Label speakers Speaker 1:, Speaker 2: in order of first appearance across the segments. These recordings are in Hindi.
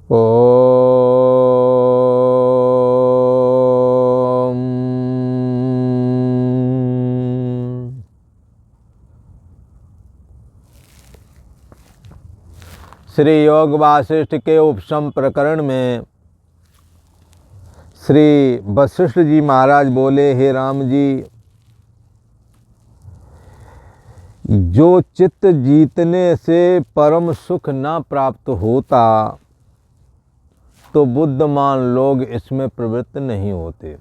Speaker 1: ओम। श्री योग वासिष्ठ के उपशम प्रकरण में श्री वशिष्ठ जी महाराज बोले, हे राम जी, जो चित्त जीतने से परम सुख ना प्राप्त होता तो बुद्धिमान लोग इसमें प्रवृत्त नहीं होते।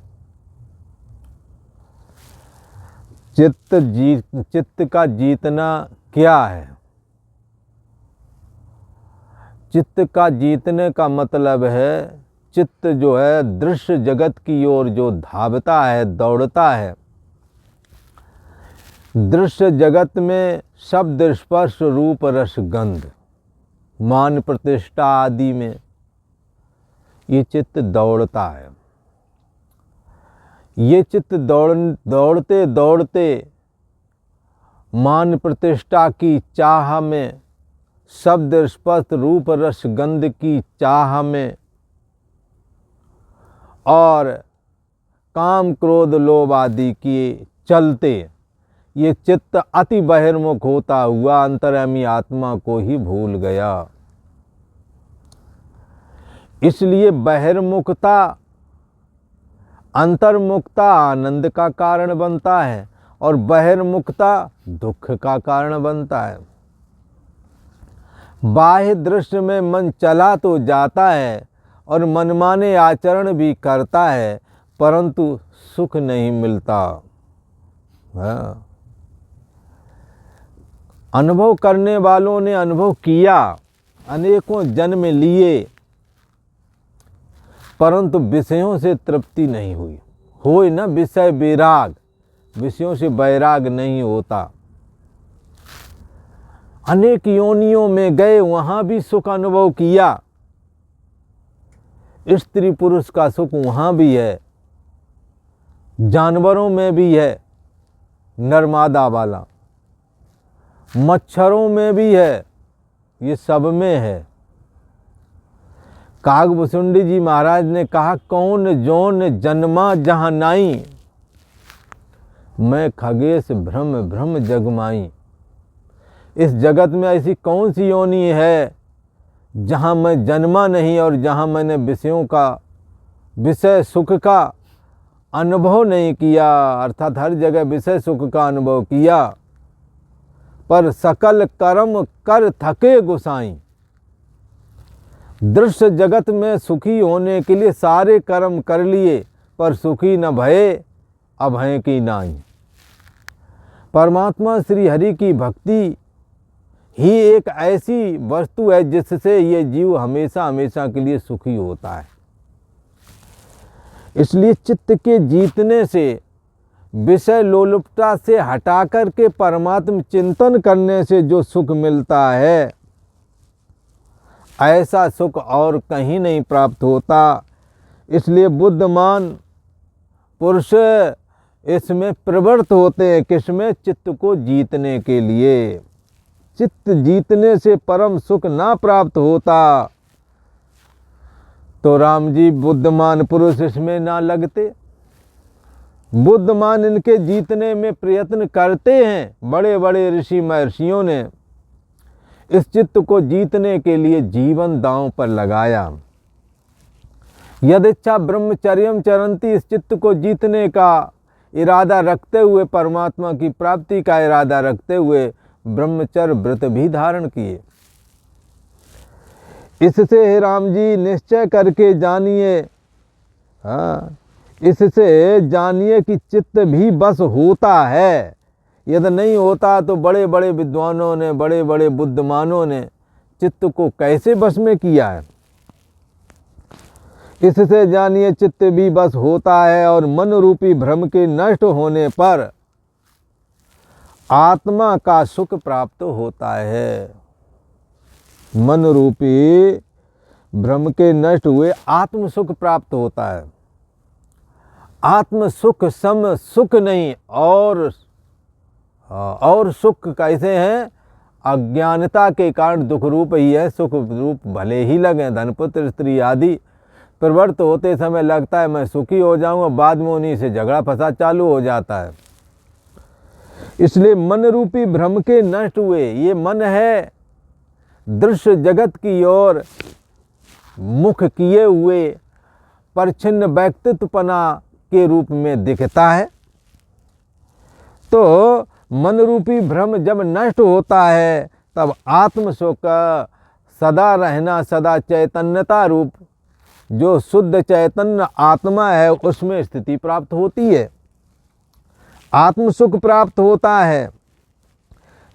Speaker 1: चित्त का जीतना क्या है? चित्त का जीतने का मतलब है, चित्त जो है दृश्य जगत की ओर जो धावता है, दौड़ता है। दृश्य जगत में शब्द स्पर्श रूप रस गंध मान प्रतिष्ठा आदि में ये चित्त दौड़ता है। ये चित्त दौड़ते दौड़ते मान प्रतिष्ठा की चाह में, शब्द स्पर्श रूप रस गंध की चाह में और काम क्रोध लोभ आदि के चलते ये चित्त अति बहिर्मुख होता हुआ अंतर्यामी आत्मा को ही भूल गया। इसलिए बहिर्मुखता अंतर्मुखता आनंद का कारण बनता है और बहिर्मुखता दुख का कारण बनता है। बाह्य दृश्य में मन चला तो जाता है और मनमाने आचरण भी करता है, परंतु सुख नहीं मिलता। अनुभव करने वालों ने अनुभव किया, अनेकों जन्म लिए, परंतु विषयों से तृप्ति नहीं हुई। होए न विषय वैराग, विषयों से वैराग नहीं होता। अनेक योनियों में गए, वहां भी सुख अनुभव किया। स्त्री पुरुष का सुख वहां भी है, जानवरों में भी है, नरमादा वाला, मच्छरों में भी है, ये सब में है। कागभुसुंडी जी महाराज ने कहा, कौन जोन जन्मा जहाँ नाई, मैं खगेश भ्रम भ्रम जगमाई। इस जगत में ऐसी कौन सी योनि है जहाँ मैं जन्मा नहीं और जहाँ मैंने विषयों का, विषय सुख का अनुभव नहीं किया। अर्थात हर जगह विषय सुख का अनुभव किया, पर सकल कर्म कर थके गुसाई। दृश्य जगत में सुखी होने के लिए सारे कर्म कर लिए, पर सुखी न भये अभय की नाई। परमात्मा श्री हरि की भक्ति ही एक ऐसी वस्तु है जिससे ये जीव हमेशा हमेशा के लिए सुखी होता है। इसलिए चित्त के जीतने से, विषय लोलुपता से हटाकर के परमात्म चिंतन करने से जो सुख मिलता है, ऐसा सुख और कहीं नहीं प्राप्त होता। इसलिए बुद्धिमान पुरुष इसमें प्रवृत्त होते हैं। किसमें? चित्त को जीतने के लिए। चित्त जीतने से परम सुख ना प्राप्त होता तो राम जी बुद्धिमान पुरुष इसमें ना लगते। बुद्धिमान इनके जीतने में प्रयत्न करते हैं। बड़े बड़े ऋषि महर्षियों ने इस चित्त को जीतने के लिए जीवन दांव पर लगाया। यदिच्छा ब्रह्मचर्यम चरंती, इस चित्त को जीतने का इरादा रखते हुए, परमात्मा की प्राप्ति का इरादा रखते हुए ब्रह्मचर्य व्रत भी धारण किए। इससे हे राम जी निश्चय करके जानिए, इससे जानिए कि चित्त भी बस होता है। यदि नहीं होता तो बड़े बड़े विद्वानों ने, बड़े बड़े बुद्धिमानों ने चित्त को कैसे बस में किया है। इससे जानिए चित्त भी बस होता है और मन रूपी भ्रम के नष्ट होने पर आत्मा का सुख प्राप्त होता है। मन रूपी भ्रम के नष्ट हुए आत्म सुख प्राप्त होता है। आत्म सुख सम सुख नहीं, और सुख कैसे हैं? अज्ञानता के कारण दुख रूप ही है। सुख रूप भले ही लगे, धन पुत्र स्त्री आदि प्रवृत्त होते समय लगता है मैं सुखी हो जाऊंगा, बाद में उन्हीं से झगड़ा फसाद चालू हो जाता है। इसलिए मन रूपी भ्रम के नष्ट हुए। ये मन है दृश्य जगत की ओर मुख किए हुए परिच्छिन्न व्यक्तित्वपना के रूप में दिखता है। तो मन रूपी भ्रम जब नष्ट होता है तब आत्म सुख सदा रहना, सदा चैतन्यता रूप जो शुद्ध चैतन्य आत्मा है उसमें स्थिति प्राप्त होती है, आत्म सुख प्राप्त होता है।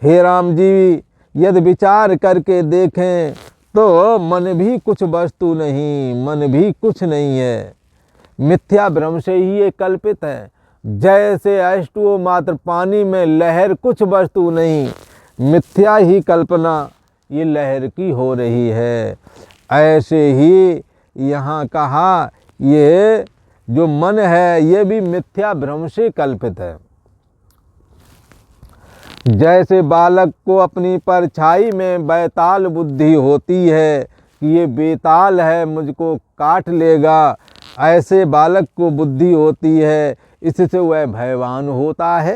Speaker 1: हे राम जी, यदि विचार करके देखें तो मन भी कुछ वस्तु नहीं, मन भी कुछ नहीं है, मिथ्या भ्रम से ही ये कल्पित है। जैसे अष्टो मात्र पानी में लहर कुछ वस्तु नहीं, मिथ्या ही कल्पना ये लहर की हो रही है। ऐसे ही यहाँ कहा ये जो मन है ये भी मिथ्या भ्रम से कल्पित है। जैसे बालक को अपनी परछाई में बैताल बुद्धि होती है कि ये बेताल है मुझको काट लेगा, ऐसे बालक को बुद्धि होती है, इससे वह भयवान होता है।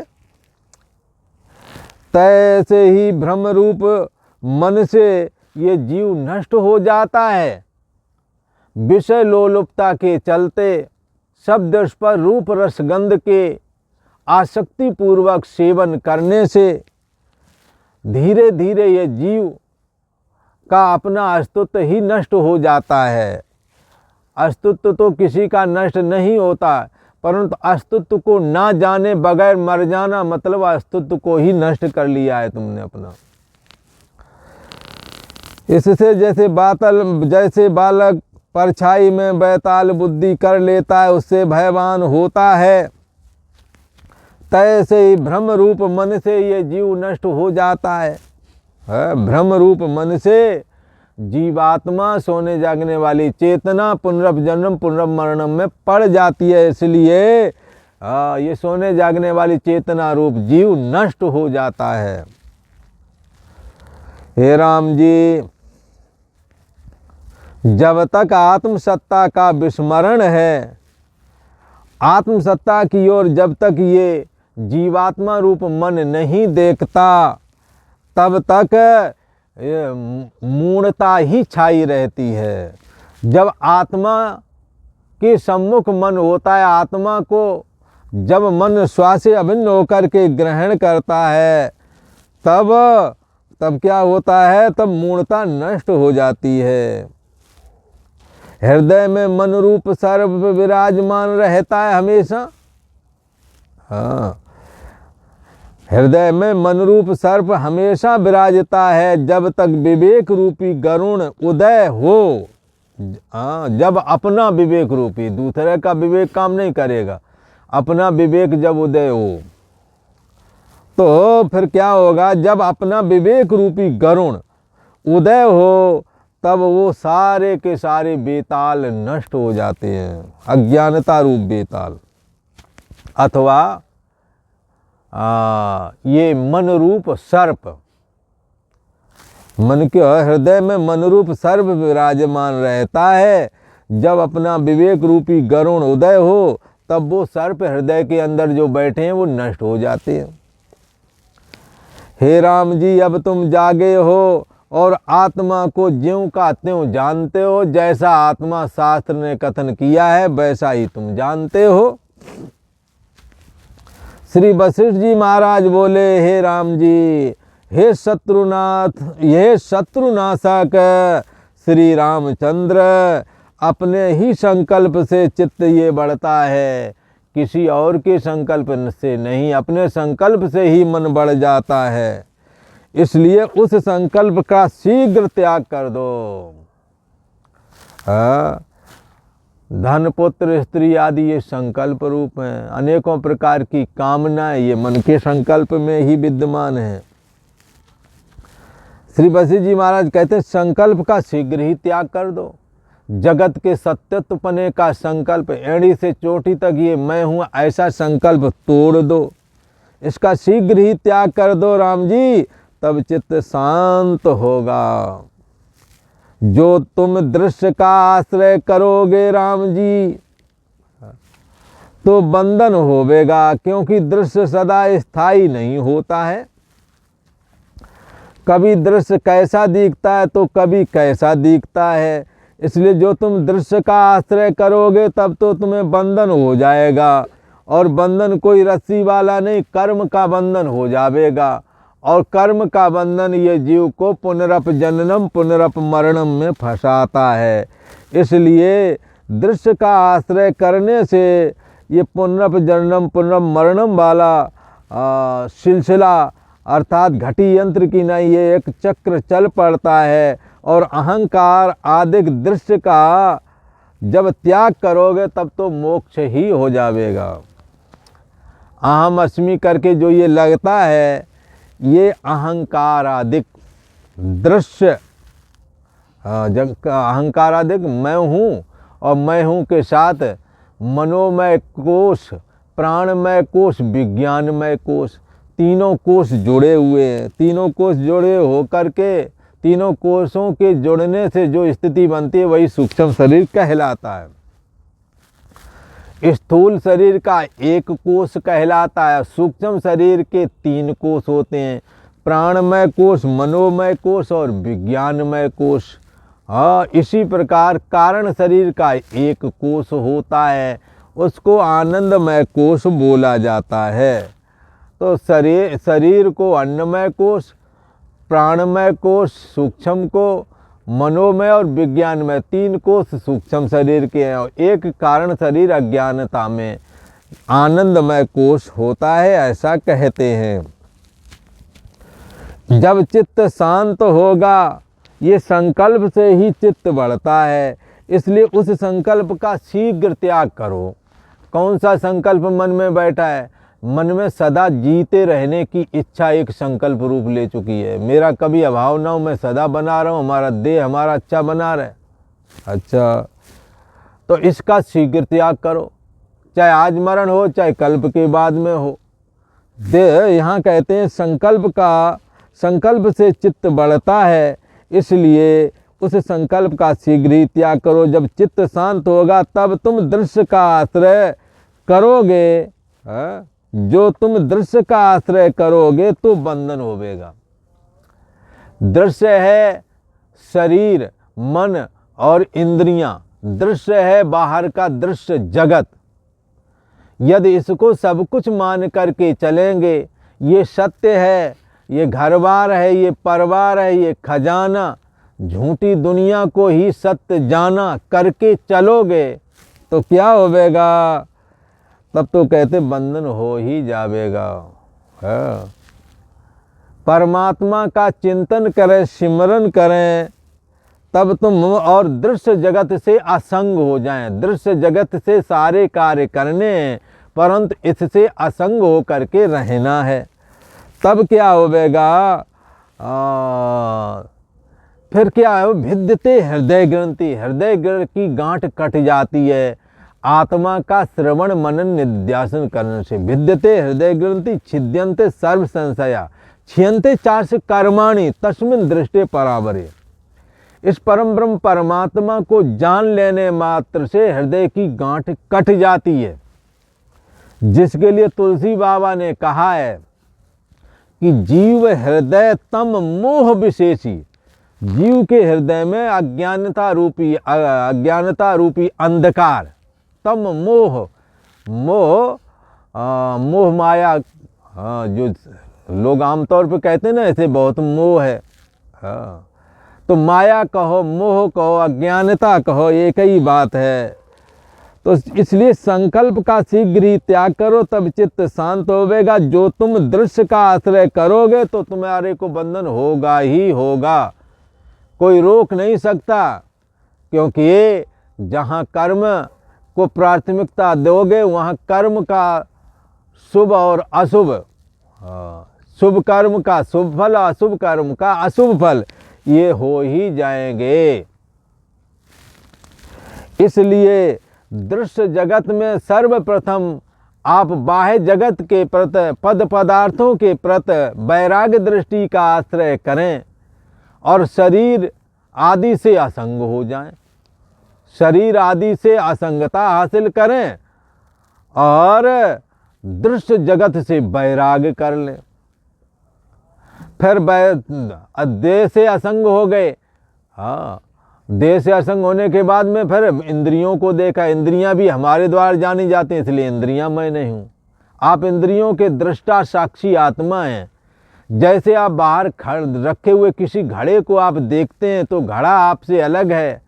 Speaker 1: तैसे ही भ्रम रूप मन से ये जीव नष्ट हो जाता है। विषय लोलुपता के चलते शब्द स्पर्श रूप रसगंध के आसक्ति पूर्वक सेवन करने से धीरे धीरे ये जीव का अपना अस्तित्व ही नष्ट हो जाता है। अस्तित्व तो किसी का नष्ट नहीं होता, परंतु अस्तित्व को ना जाने बगैर मर जाना मतलब अस्तित्व को ही नष्ट कर लिया है तुमने अपना। इससे जैसे बालक परछाई में बैताल बुद्धि कर लेता है उससे भयवान होता है, तैसे ही भ्रम रूप मन से ये जीव नष्ट हो जाता है। भ्रम रूप मन से जीवात्मा सोने जागने वाली चेतना पुनर्जन्म पुनर्मरणम में पड़ जाती है। इसलिए ये सोने जागने वाली चेतना रूप जीव नष्ट हो जाता है। हे राम जी, जब तक आत्मसत्ता का विस्मरण है, आत्मसत्ता की ओर जब तक ये जीवात्मा रूप मन नहीं देखता तब तक मूढ़ता ही छाई रहती है। जब आत्मा के सम्मुख मन होता है, आत्मा को जब मन श्वास से अभिन्न होकर के ग्रहण करता है तब क्या होता है, तब मूढ़ता नष्ट हो जाती है। हृदय में मन रूप सर्प विराजमान रहता है हमेशा। हाँ, हृदय में मन रूप सर्प हमेशा विराजता है जब तक विवेक रूपी गरुण उदय हो। जब अपना विवेक रूपी, दूसरे का विवेक काम नहीं करेगा, अपना विवेक जब उदय हो तो फिर क्या होगा, जब अपना विवेक रूपी गरुण उदय हो तब वो सारे के सारे बेताल नष्ट हो जाते हैं, अज्ञानता रूप बेताल। अथवा ये मन रूप सर्प, मन के हृदय में मन रूप सर्प विराजमान रहता है। जब अपना विवेक रूपी गरुण उदय हो तब वो सर्प हृदय के अंदर जो बैठे हैं वो नष्ट हो जाते हैं। हे राम जी, अब तुम जागे हो और आत्मा को ज्यों का त्यों जानते हो। जैसा आत्मा शास्त्र ने कथन किया है वैसा ही तुम जानते हो। श्री वशिष्ठ जी महाराज बोले, हे राम जी, हे शत्रुनाथ, हे शत्रुनाशक श्री रामचंद्र, अपने ही संकल्प से चित्त ये बढ़ता है, किसी और के संकल्प से नहीं, अपने संकल्प से ही मन बढ़ जाता है। इसलिए उस संकल्प का शीघ्र त्याग कर दो। धन पुत्र स्त्री आदि ये संकल्प रूप हैं, अनेकों प्रकार की कामनाएं ये मन के संकल्प में ही विद्यमान है। श्री वशिष्ठ जी महाराज कहते हैं संकल्प का शीघ्र ही त्याग कर दो। जगत के सत्यत्वपने का संकल्प, एड़ी से चोटी तक ये मैं हूँ ऐसा संकल्प तोड़ दो, इसका शीघ्र ही त्याग कर दो राम जी। तब चित्त शांत होगा। जो तुम दृश्य का आश्रय करोगे राम जी, तो बंधन होवेगा, क्योंकि दृश्य सदा स्थायी नहीं होता है। कभी दृश्य कैसा दिखता है तो कभी कैसा दिखता है। इसलिए जो तुम दृश्य का आश्रय करोगे तब तो तुम्हें बंधन हो जाएगा, और बंधन कोई रस्सी वाला नहीं, कर्म का बंधन हो जाएगा। और कर्म का बंधन ये जीव को पुनरप जननम पुनरप मरणम में फंसाता है। इसलिए दृश्य का आश्रय करने से ये पुनरप जननम पुनरप मरणम वाला सिलसिला अर्थात घटी यंत्र की नहीं, ये एक चक्र चल पड़ता है। और अहंकार आदि दृश्य का जब त्याग करोगे तब तो मोक्ष ही हो जाएगा। अहम अस्मि करके जो ये लगता है, ये अहंकार आदि दृश्य, जब अहंकार आदि मैं हूँ, और मैं हूँ के साथ मनोमय कोश, प्राणमय कोश, विज्ञानमय कोश, तीनों कोश जुड़े हुए हैं। तीनों कोश जुड़े होकर के, तीनों कोशों के जुड़ने से जो स्थिति बनती है वही सूक्ष्म शरीर कहलाता है। स्थूल शरीर का एक कोश कहलाता है। सूक्ष्म शरीर के 3 कोश होते हैं, प्राणमय कोश, मनोमय कोश और विज्ञानमय कोश। हाँ, इसी प्रकार कारण शरीर का एक कोश होता है, उसको आनंदमय कोश बोला जाता है। तो शरीर को अन्नमय कोश, प्राणमय कोश सूक्ष्म को, मनोमय और विज्ञानमय 3 कोश सूक्ष्म शरीर के हैं, और एक कारण शरीर अज्ञानता में आनंदमय कोश होता है, ऐसा कहते हैं। जब चित्त शांत होगा, ये संकल्प से ही चित्त बढ़ता है, इसलिए उस संकल्प का शीघ्र त्याग करो। कौन सा संकल्प मन में बैठा है? मन में सदा जीते रहने की इच्छा एक संकल्प रूप ले चुकी है। मेरा कभी अभाव ना हो, मैं सदा बना रहा हूँ, हमारा देह हमारा अच्छा बना रहे। अच्छा, तो इसका शीघ्र त्याग करो, चाहे आज मरण हो चाहे कल्प के बाद में हो। देह यहाँ कहते हैं संकल्प से चित्त बढ़ता है, इसलिए उस संकल्प का शीघ्र ही त्याग करो। जब चित्त शांत होगा तब तुम दृश्य का आश्रय करोगे। जो तुम दृश्य का आश्रय करोगे तो बंधन होवेगा। दृश्य है शरीर, मन और इंद्रियां। दृश्य है बाहर का दृश्य जगत। यदि इसको सब कुछ मान करके चलेंगे, ये सत्य है, ये घरबार है, ये परिवार है, ये खजाना, झूठी दुनिया को ही सत्य जाना करके चलोगे तो क्या होवेगा? तब तो कहते बंधन हो ही जावेगा। परमात्मा का चिंतन करें, सिमरन करें, तब तुम और दृश्य जगत से असंग हो जाएं। दृश्य जगत से सारे कार्य करने, परंतु इससे असंग हो करके रहना है। तब क्या होवेगा? फिर क्या हो? भिद्यते हृदय ग्रंथि, हृदय की गांठ कट जाती है। आत्मा का श्रवण मनन निध्यासन करने से भिद्यते हृदय ग्रंथि, छिद्यन्ते सर्व संशया, क्षीयन्ते चार्ष कर्माणि तस्मिन् दृष्टे परावरे। इस परम ब्रह्म परमात्मा को जान लेने मात्र से हृदय की गांठ कट जाती है, जिसके लिए तुलसी बाबा ने कहा है कि जीव हृदय तम मोह विशेषी। जीव के हृदय में अज्ञानता रूपी अंधकार, तम मोह, मोह माया, जो लोग आमतौर पे कहते हैं ना, ऐसे बहुत मोह है। तो माया कहो, मोह कहो, अज्ञानता कहो, एक ही बात है। तो इसलिए संकल्प का शीघ्र ही त्याग करो, तब चित्त शांत होवेगा। जो तुम दृश्य का आश्रय करोगे तो तुम्हारे को बंधन होगा ही होगा, कोई रोक नहीं सकता। क्योंकि ये जहाँ कर्म को प्राथमिकता दोगे, वहाँ कर्म का शुभ और अशुभ, शुभ कर्म का शुभ फल, अशुभ कर्म का अशुभ फल, ये हो ही जाएंगे। इसलिए दृश्य जगत में सर्वप्रथम आप बाह्य जगत के प्रति, पद पदार्थों के प्रति वैराग्य दृष्टि का आश्रय करें और शरीर आदि से असंग हो जाएं, शरीर आदि से असंगता हासिल करें और दृश्य जगत से वैराग्य कर लें। फिर देह से असंग हो गए, हाँ, देह से असंग होने के बाद में फिर इंद्रियों को देखा। इंद्रियां भी हमारे द्वारा जानी जाती हैं, इसलिए इंद्रियां मैं नहीं हूँ। आप इंद्रियों के दृष्टा साक्षी आत्मा हैं। जैसे आप बाहर रखे हुए किसी घड़े को आप देखते हैं तो घड़ा आपसे अलग है,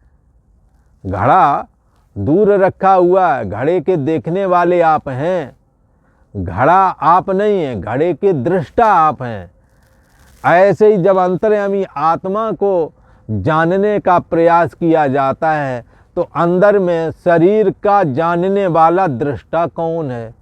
Speaker 1: घड़ा दूर रखा हुआ, घड़े के देखने वाले आप हैं, घड़ा आप नहीं है, घड़े के दृष्टा आप हैं। ऐसे ही जब अंतर्यामी आत्मा को जानने का प्रयास किया जाता है तो अंदर में शरीर का जानने वाला दृष्टा कौन है,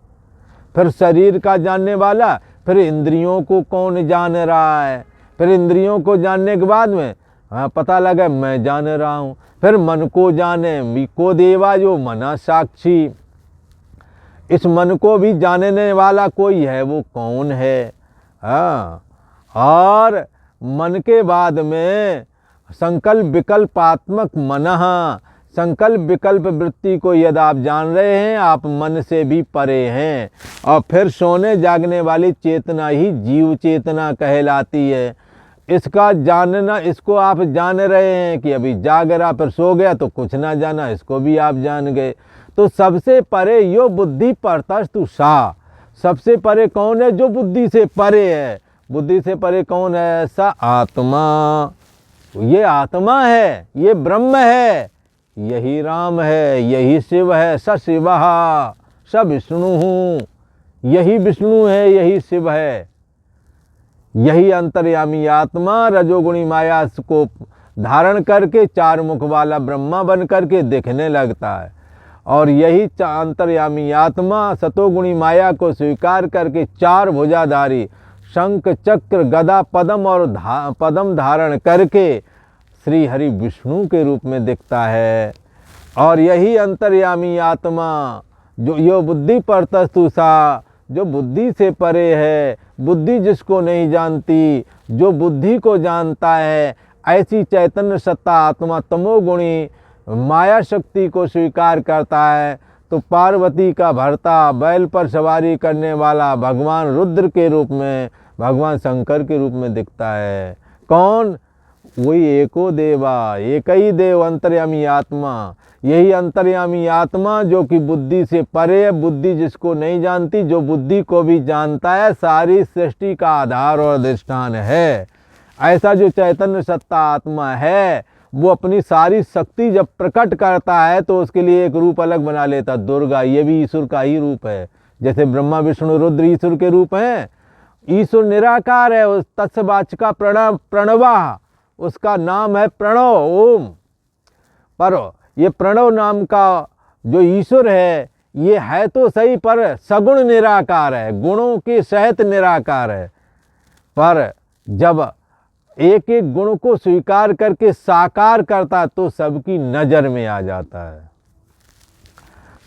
Speaker 1: फिर शरीर का जानने वाला, फिर इंद्रियों को कौन जान रहा है, फिर इंद्रियों को जानने के बाद में पता लगा मैं जान रहा हूँ, फिर मन को जाने, को देवा जो मना साक्षी, इस मन को भी जानने वाला कोई है, वो कौन है। हाँ, और मन के बाद में संकल्प विकल्पात्मक मनः, संकल्प विकल्प वृत्ति को यदि आप जान रहे हैं, आप मन से भी परे हैं। और फिर सोने जागने वाली चेतना ही जीव चेतना कहलाती है। इसका जानना, इसको आप जान रहे हैं कि अभी जाग रहा, फिर सो गया तो कुछ ना जाना, इसको भी आप जान गए। तो सबसे परे यो बुद्धि परतस्तु सा, सबसे परे कौन है? जो बुद्धि से परे है। बुद्धि से परे कौन है? सा आत्मा। ये आत्मा है, ये ब्रह्म है, यही राम है, यही शिव है। स शिवः, स विष्णु, यही विष्णु है, यही शिव है। यही अंतर्यामी आत्मा रजोगुणी माया को धारण करके चार मुख वाला ब्रह्मा बन करके दिखने लगता है। और यही अंतर्यामी आत्मा सतोगुणी माया को स्वीकार करके चार भुजाधारी शंख चक्र गदा पद्म और पद्म धारण करके श्री हरि विष्णु के रूप में दिखता है। और यही अंतर्यामी आत्मा जो यो बुद्धि परतस्तु सा, जो बुद्धि से परे है, बुद्धि जिसको नहीं जानती, जो बुद्धि को जानता है, ऐसी चैतन्य सत्ता आत्मा तमोगुणी माया शक्ति को स्वीकार करता है। तो पार्वती का भरता, बैल पर सवारी करने वाला भगवान रुद्र के रूप में, भगवान शंकर के रूप में दिखता है। कौन? वही एको देवा, एक ही देव अंतर्यामी आत्मा। यही अंतर्यामी आत्मा जो कि बुद्धि से परे है, बुद्धि जिसको नहीं जानती, जो बुद्धि को भी जानता है, सारी सृष्टि का आधार और अधिष्ठान है। ऐसा जो चैतन्य सत्ता आत्मा है, वो अपनी सारी शक्ति जब प्रकट करता है तो उसके लिए एक रूप अलग बना लेता। दुर्गा, ये भी ईश्वर का ही रूप है। जैसे ब्रह्मा विष्णु रुद्र ईश्वर के रूप हैं। ईश्वर निराकार है, उस तत्सवाचका प्रणवा, उसका नाम है प्रणव, ओम। पर ये प्रणव नाम का जो ईश्वर है, ये है तो सही पर सगुण निराकार है, गुणों के सहित निराकार है। पर जब एक एक गुण को स्वीकार करके साकार करता तो सबकी नजर में आ जाता है।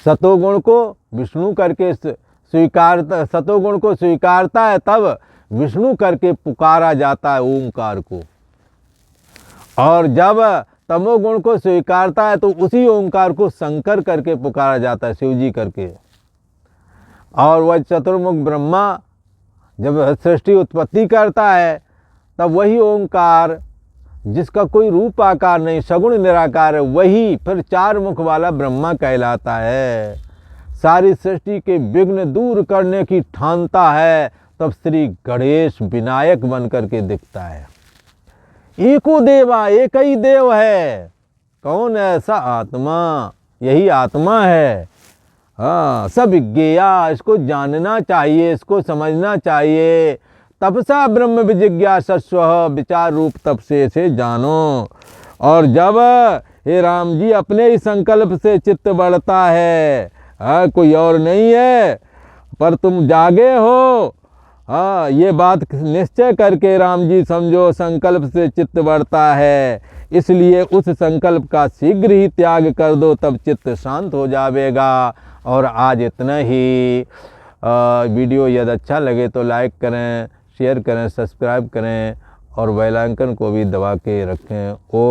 Speaker 1: सतोगुण को विष्णु करके स्वीकारता, सतोगुण को स्वीकारता है तब विष्णु करके पुकारा जाता है ओंकार को। और जब तमोगुण को स्वीकारता है तो उसी ओंकार को शंकर करके पुकारा जाता है, शिवजी करके। और वह चतुर्मुख ब्रह्मा जब सृष्टि उत्पत्ति करता है तब वही ओंकार जिसका कोई रूप आकार नहीं, सगुण निराकार है, वही फिर चार मुख वाला ब्रह्मा कहलाता है। सारी सृष्टि के विघ्न दूर करने की ठानता है, तब श्री गणेश विनायक बन करके दिखता है। एको देवा, एक ही देव है। कौन है? सा आत्मा, यही आत्मा है। हाँ, सब विज्ञेया, इसको जानना चाहिए, इसको समझना चाहिए। तपसा ब्रह्म विजिज्ञासस्व, विचार रूप तप से जानो। और जब हे राम जी अपने ही संकल्प से चित्त बढ़ता है, कोई और नहीं है, पर तुम जागे हो, हाँ, ये बात निश्चय करके राम जी समझो, संकल्प से चित्त बढ़ता है, इसलिए उस संकल्प का शीघ्र ही त्याग कर दो, तब चित्त शांत हो जाएगा। और आज इतना ही। वीडियो यदि अच्छा लगे तो लाइक करें, शेयर करें, सब्सक्राइब करें और बेल आइकन को भी दबा के रखें। ओ